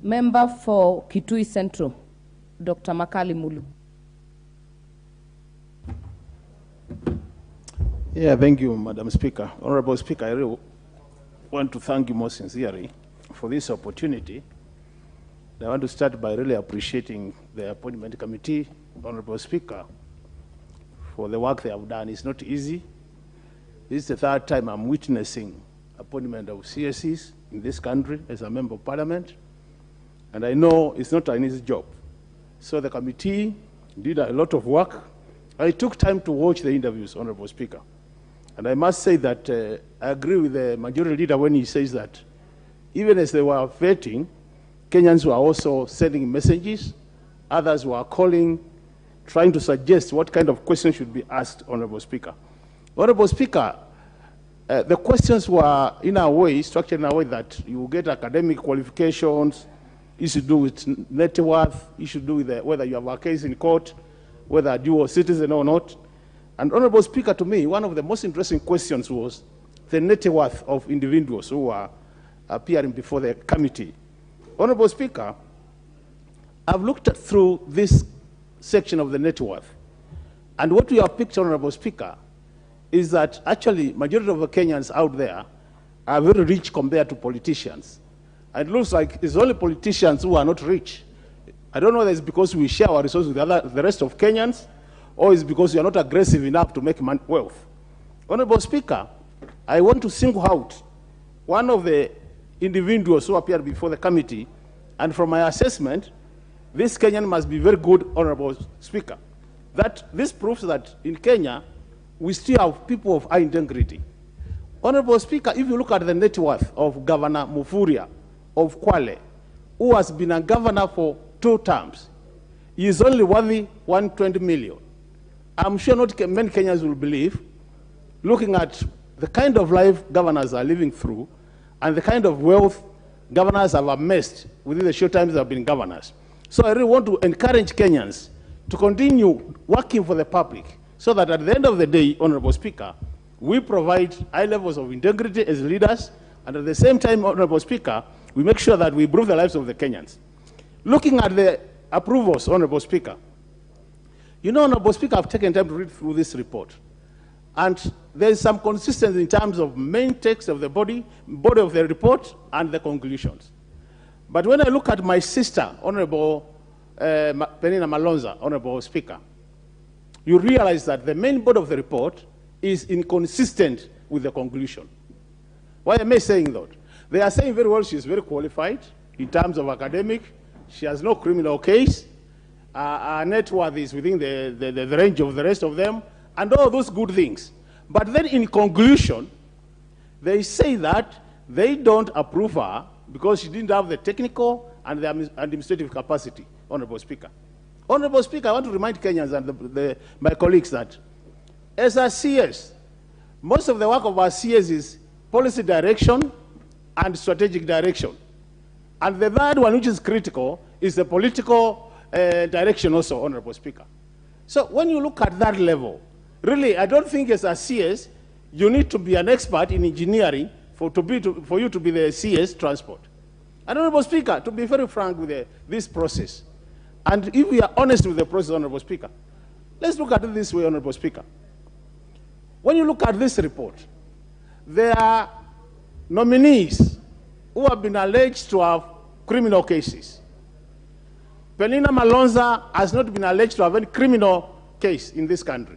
Member for Kitui Central, Dr. Makali Muli. Yeah, thank you, Madam Speaker. Honorable Speaker, I really want to thank you most sincerely for this opportunity. I want to start by really appreciating the Appointment Committee, Honorable Speaker, for the work they have done. It's not easy. This is the third time I'm witnessing appointment of CSEs in this country as a member of Parliament, and I know it's not an easy job. So the committee did a lot of work. I took time to watch the interviews, Honorable Speaker. And I must say that I agree with the majority leader when he says that even as they were vetting, Kenyans were also sending messages. Others were calling, trying to suggest what kind of questions should be asked, Honorable Speaker. Honorable Speaker, the questions were in a way, structured in a way that you get academic qualifications, issue to do with net worth, issue to do with whether you have a case in court, whether you are a citizen or not. And Honorable Speaker, to me, one of the most interesting questions was the net worth of individuals who are appearing before the committee. Honorable Speaker, I've looked through this section of the net worth, and what we have picked, Honorable Speaker, is that actually majority of the Kenyans out there are very rich compared to politicians. And it looks like it's only politicians who are not rich. I don't know whether it's because we share our resources with the rest of Kenyans, or it's because we are not aggressive enough to make wealth. Honorable Speaker, I want to single out one of the individuals who appeared before the committee, and from my assessment, this Kenyan must be very good, Honorable Speaker. That this proves that in Kenya, we still have people of high integrity. Honorable Speaker, if you look at the net worth of Governor Mufuria of Kwale, who has been a governor for 2 terms, he is only worthy 120 million. I'm sure not many Kenyans will believe, looking at the kind of life governors are living through and the kind of wealth governors have amassed within the short times they have been governors. So I really want to encourage Kenyans to continue working for the public so that at the end of the day, Honorable Speaker, we provide high levels of integrity as leaders, and at the same time, Honorable Speaker, we make sure that we improve the lives of the Kenyans. Looking at the approvals, Honorable Speaker, you know, Honorable Speaker, I've taken time to read through this report. And there is some consistency in terms of main text of the body of the report and the conclusions. But when I look at my sister, Honorable Penina Malonza, Honorable Speaker, you realize that the main body of the report is inconsistent with the conclusion. Why am I saying that? They are saying very well she's very qualified in terms of academic. She has no criminal case. Our net worth is within the range of the rest of them, and all those good things. But then in conclusion, they say that they don't approve her because she didn't have the technical and the administrative capacity, Honorable Speaker. Honorable Speaker, I want to remind Kenyans and my colleagues that as a CS, most of the work of our CS is policy direction and strategic direction. And the third one, which is critical, is the political direction also, Honorable Speaker. So when you look at that level, really, I don't think as a CS, you need to be an expert in engineering for you to be the CS transport. And Honorable Speaker, to be very frank with this process, and if we are honest with the process, Honorable Speaker, let's look at it this way, Honorable Speaker. When you look at this report, there are nominees who have been alleged to have criminal cases. Penina Malonza has not been alleged to have any criminal case in this country.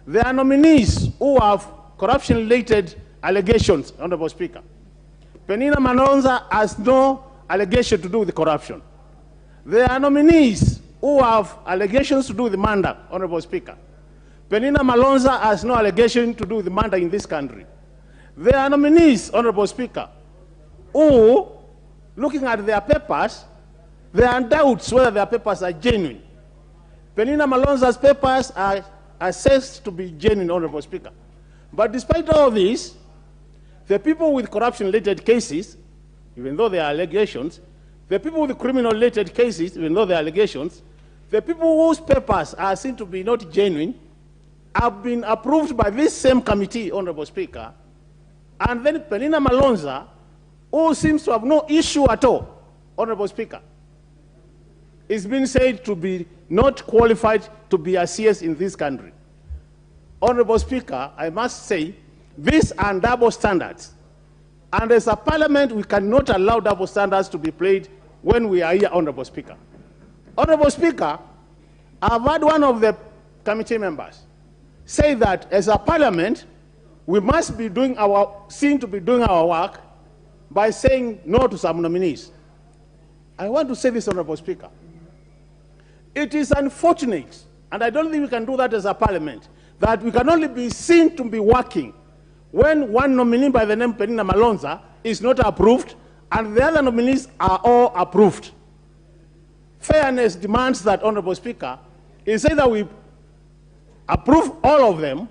There are nominees who have corruption-related allegations, Honorable Speaker. Penina Malonza has no allegation to do with corruption. There are nominees who have allegations to do with murder, Honorable Speaker. Penina Malonza has no allegation to do with murder in this country. There are nominees, Honorable Speaker, who, looking at their papers, there are doubts whether their papers are genuine. Penina Malonza's papers are assessed to be genuine, Honorable Speaker. But despite all this, the people with corruption-related cases, even though they are allegations, the people with criminal-related cases, even though they are allegations, the people whose papers are seen to be not genuine, have been approved by this same committee, Honorable Speaker, and then Penina Malonza, who seems to have no issue at all Honorable Speaker, is being said to be not qualified to be a CS in this country. Honorable Speaker, I must say, these are double standards. And as a parliament, we cannot allow double standards to be played when we are here, Honorable Speaker. Honorable Speaker, I've heard one of the committee members say that as a parliament, we must be doing seen to be doing our work by saying no to some nominees. I want to say this, Honorable Speaker. It is unfortunate, and I don't think we can do that as a parliament, that we can only be seen to be working when one nominee by the name Penina Malonza is not approved and the other nominees are all approved. Fairness demands that, Honorable Speaker, is either we approve all of them,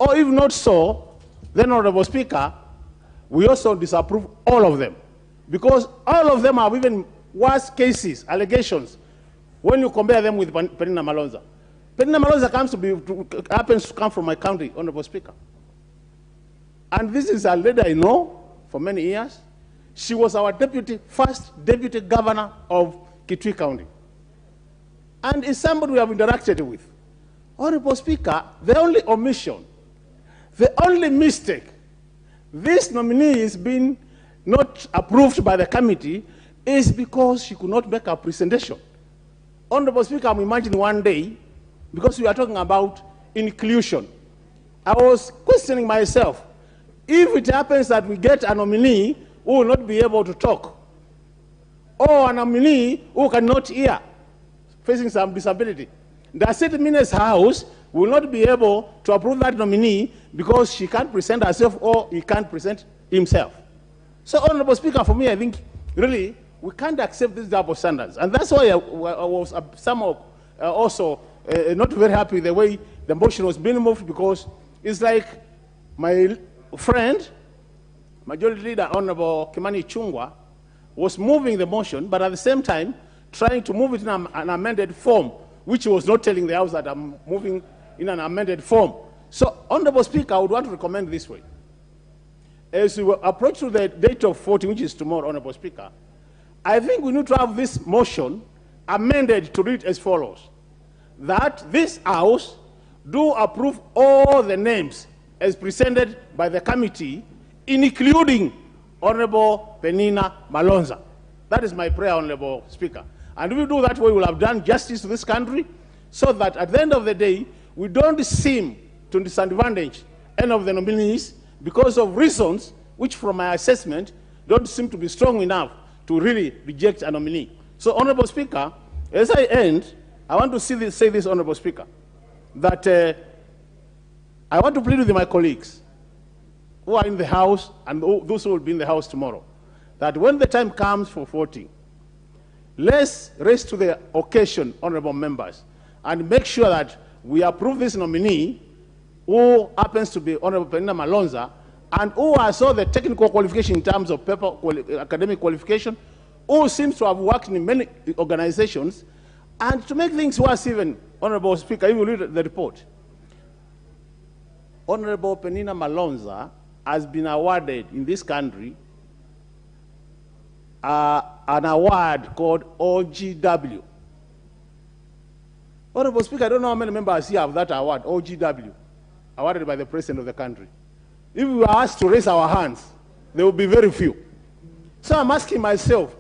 or if not so, then, Honorable Speaker, we also disapprove all of them. Because all of them are even worse cases, allegations, when you compare them with Penina Malonza. Penina Malonza happens to come from my county, Honorable Speaker. And this is a lady I know for many years. She was our first deputy governor of Kitui County. And is somebody we have interacted with. Honorable Speaker, the only omission, the only mistake, this nominee is being not approved by the committee is because she could not make a presentation. Honorable Speaker, I'm imagining one day, because we are talking about inclusion, I was questioning myself, if it happens that we get a nominee who will not be able to talk, or a nominee who cannot hear, facing some disability, does it mean as House will not be able to approve that nominee because she can't present herself or he can't present himself? So, Honorable Speaker, for me, I think really we can't accept these double standards. And that's why I was somehow also not very happy with the way the motion was being moved, because it's like my friend, Majority Leader Honorable Kimani Ichung'wah, was moving the motion, but at the same time trying to move it in an amended form, which he was not telling the House that I'm moving in an amended form. So, Honorable Speaker, I would want to recommend this way. As we approach to the date of voting, which is tomorrow, Honorable Speaker, I think we need to have this motion amended to read as follows: that this House do approve all the names as presented by the committee, including Honorable Penina Malonza. That is my prayer, Honorable Speaker. And if we do that, we will have done justice to this country, so that at the end of the day, we don't seem to disadvantage any of the nominees because of reasons which, from my assessment, don't seem to be strong enough to really reject a nominee. So, Honorable Speaker, as I end, I want to say this, Honorable Speaker, that I want to plead with my colleagues who are in the House and those who will be in the House tomorrow, that when the time comes for voting, let's rise to the occasion, honorable members, and make sure that we approve this nominee who happens to be Honorable Penina Malonza, and who has all the technical qualification in terms of academic qualification, who seems to have worked in many organizations. And to make things worse even, Honorable Speaker, you will read the report. Honorable Penina Malonza has been awarded in this country an award called OGW. Honorable Speaker, I don't know how many members here have that award, OGW, awarded by the President of the country. If we were asked to raise our hands, there will be very few. So I'm asking myself,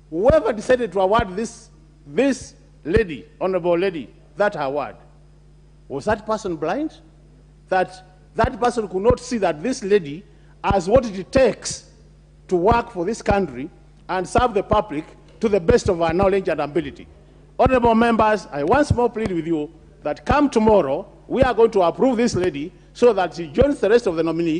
whoever decided to award this lady, honorable lady, that award, was that person blind? That person could not see that this lady has what it takes to work for this country and serve the public to the best of our knowledge and ability. Honorable members, I once more plead with you that come tomorrow, we are going to approve this lady so that she joins the rest of the nominees